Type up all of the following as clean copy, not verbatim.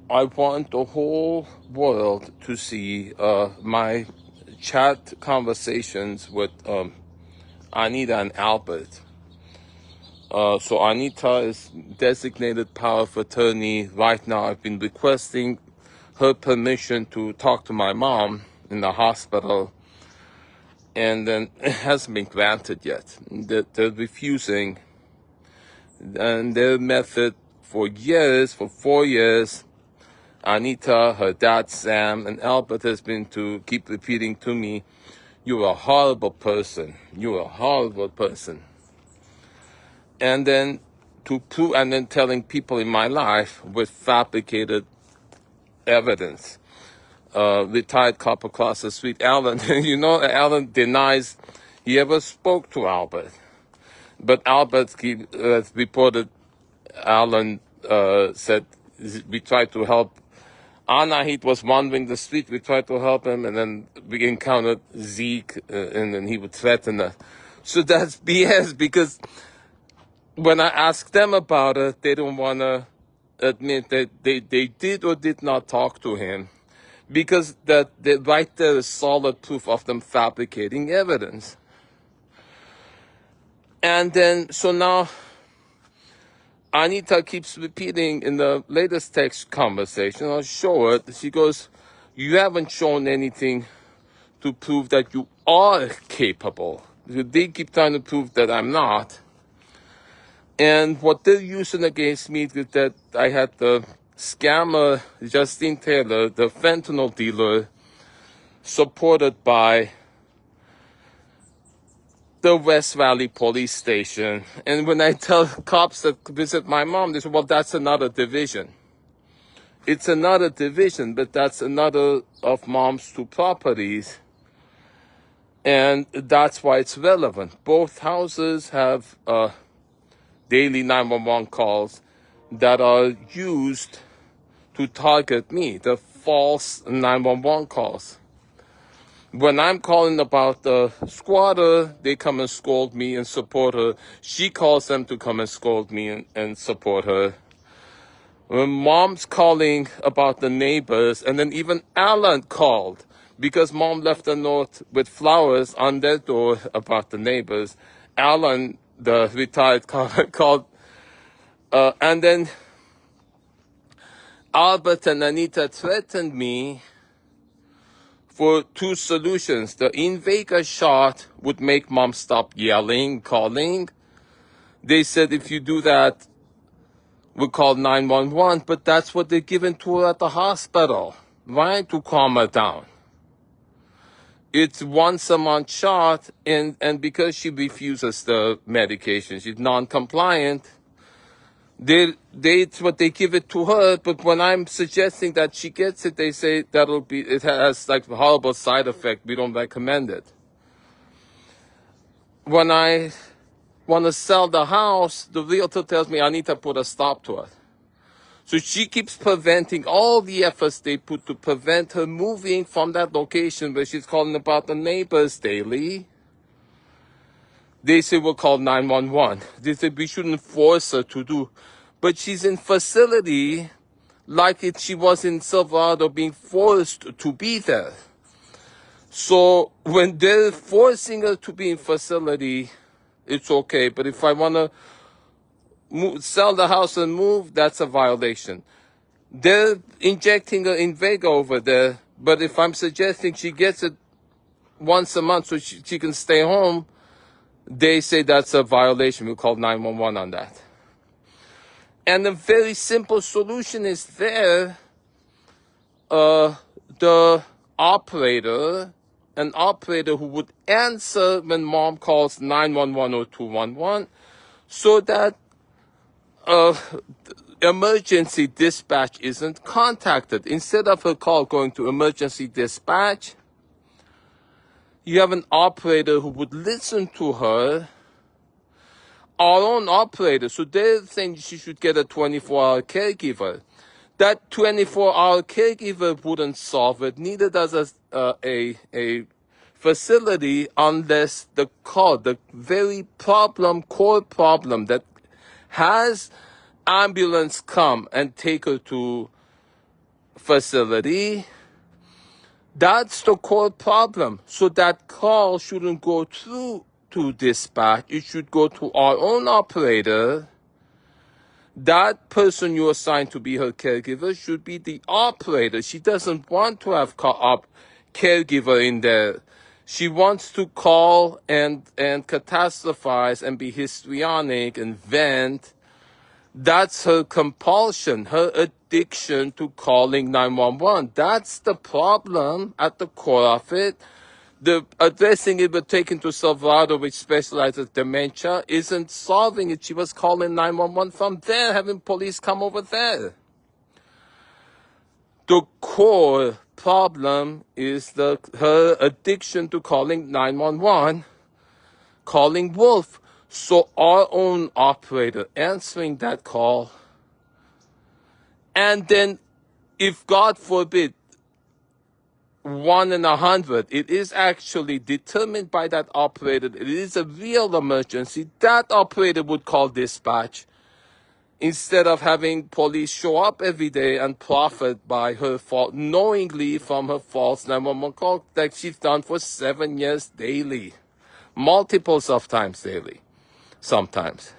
I want the whole world to see my chat conversations with Anita and Albert. So Anita is designated power of attorney. Right now, I've been requesting her permission to talk to my mom in the hospital, and then it hasn't been granted yet. They're refusing, and their method for years, for 4 years, Anita, her dad Sam, and Albert has been to keep repeating to me, "You're a horrible person. You're a horrible person." And then and then telling people in my life with fabricated evidence. Retired copper classes, Sweet Alan. Alan denies he ever spoke to Albert. But Albert reported, Alan said, we tried to help. Anahit was wandering the street. We tried to help him, and then we encountered Zeke, and then he would threaten us. So that's BS, because when I ask them about it, they don't want to admit that they did or did not talk to him, because right there is solid proof of them fabricating evidence. And then, so now, Anita keeps repeating in the latest text conversation, I'll show it, she goes, "You haven't shown anything to prove that you are capable." They keep trying to prove that I'm not. And what they're using against me is that I had the scammer, Justine Taylor, the fentanyl dealer, supported by the West Valley Police Station. And when I tell cops that visit my mom, they say, "Well, that's another division." It's another division, but that's another of mom's two properties. And that's why it's relevant. Both houses have daily 911 calls that are used to target me, the false 911 calls. When I'm calling about the squatter, they come and scold me and support her. She calls them to come and scold me and support her. When mom's calling about the neighbors, and then even Alan called because mom left a note with flowers on their door about the neighbors. Alan, the retired called, and then Albert and Anita threatened me for two solutions. The in-Vega shot would make mom stop yelling, calling. They said if you do that, we'll call 911, but that's what they're giving to her at the hospital, right? To calm her down. It's once a month shot, and because she refuses the medication, she's non-compliant, it's what they give it to her, but when I'm suggesting that she gets it, they say it has like a horrible side effect, we don't recommend it. When I want to sell the house, the realtor tells me I need to put a stop to it. So she keeps preventing all the efforts they put to prevent her moving from that location where she's calling about the neighbors daily. They say we'll call 911. They say we shouldn't force her to do. But she's in facility like she was in Silverado being forced to be there. So when they're forcing her to be in facility, it's okay. But if I want to sell the house and move, that's a violation. They're injecting her in Vega over there. But if I'm suggesting she gets it once a month so she can stay home, they say that's a violation. We'll call 911 on that. And a very simple solution is there. The operator, an operator who would answer when mom calls 911 or 211, so that emergency dispatch isn't contacted. Instead of her call going to emergency dispatch, you have an operator who would listen to her, our own operator. So they're saying she should get a 24-hour caregiver. That 24-hour caregiver wouldn't solve it. Neither does a facility unless the very core problem that has ambulance come and take her to facility. That's the core problem. So that call shouldn't go through to dispatch. It should go to our own operator. That person you assign to be her caregiver should be the operator. She doesn't want to have caregiver in there. She wants to call and catastrophize and be histrionic and vent. That's her compulsion, her addiction to calling 911. That's the problem at the core of it. The addressing it but taken to Silverado, which specializes dementia, isn't solving it. She was calling 911 from there, having police come over there. The core problem is her addiction to calling 911, calling Wolf. So our own operator answering that call, and then if God forbid 1 in 100, it is actually determined by that operator, it is a real emergency, that operator would call dispatch instead of having police show up every day and profit by her fault, knowingly from her false 911 call that she's done for 7 years daily, multiples of times daily. Sometimes.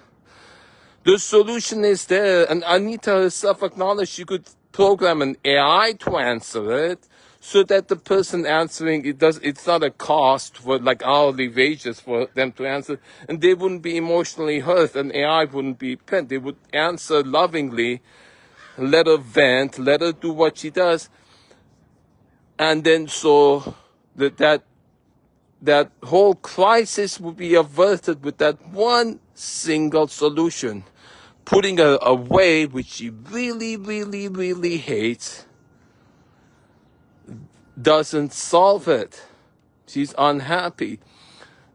The solution is there, and Anita herself acknowledged she could program an AI to answer it so that the person answering it's not a cost for like hourly wages for them to answer, and they wouldn't be emotionally hurt, and AI wouldn't be pent. They would answer lovingly, let her vent, let her do what she does, and then so that whole crisis would be averted with that one single solution. Putting her away, which she really, really, really hates, doesn't solve it. She's unhappy.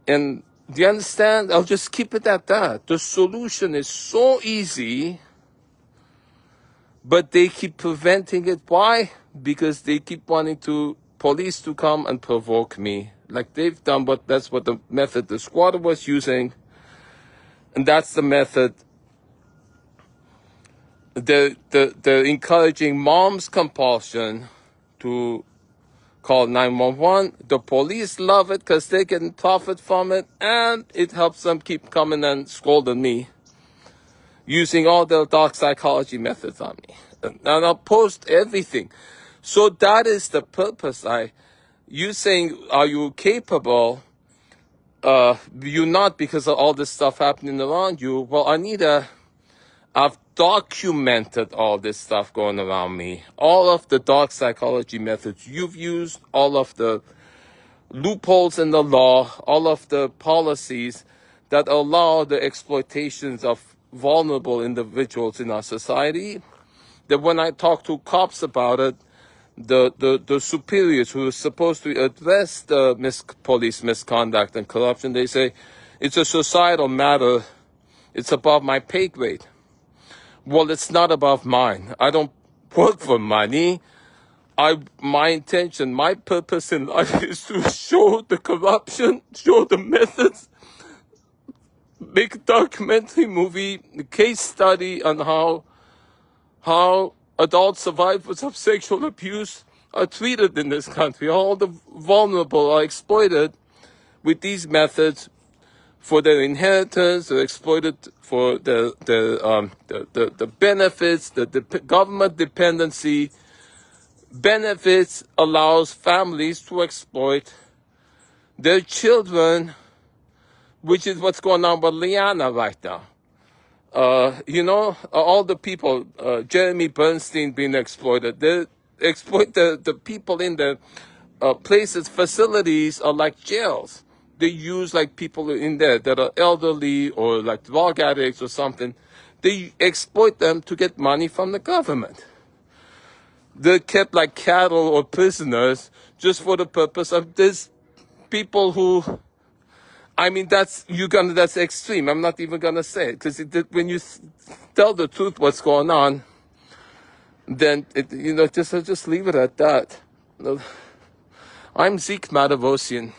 And do you understand? I'll just keep it at that. The solution is so easy, but they keep preventing it. Why? Because they keep wanting police to come and provoke me. Like they've done, but that's what the method the squatter was using. And that's the method they're encouraging mom's compulsion to call 911. The police love it because they can profit from it, and it helps them keep coming and scolding me, using all their dark psychology methods on me. And I'll post everything. So that is the purpose. You saying, are you capable? You're not, because of all this stuff happening around you. Well, Anita, I've documented all this stuff going around me. All of the dark psychology methods you've used, all of the loopholes in the law, all of the policies that allow the exploitations of vulnerable individuals in our society. That when I talk to cops about it, the superiors who are supposed to address the police misconduct and corruption, they say, it's a societal matter. It's above my pay grade. Well, it's not above mine. I don't work for money. My intention, my purpose in life is to show the corruption, show the methods, make a documentary movie, a case study on how adult survivors of sexual abuse are treated in this country. All the vulnerable are exploited with these methods for their inheritance, or exploited for the benefits, the government dependency. Benefits allows families to exploit their children, which is what's going on with Liana right now. All the people, Jeremy Bernstein being exploited. They exploit the people in the places, facilities are like jails. They use like people in there that are elderly or like drug addicts or something. They exploit them to get money from the government. They're kept like cattle or prisoners just for the purpose of this people who, that's extreme. I'm not even gonna say it, because when you tell the truth what's going on, then just leave it at that. I'm Zeke Matevosian.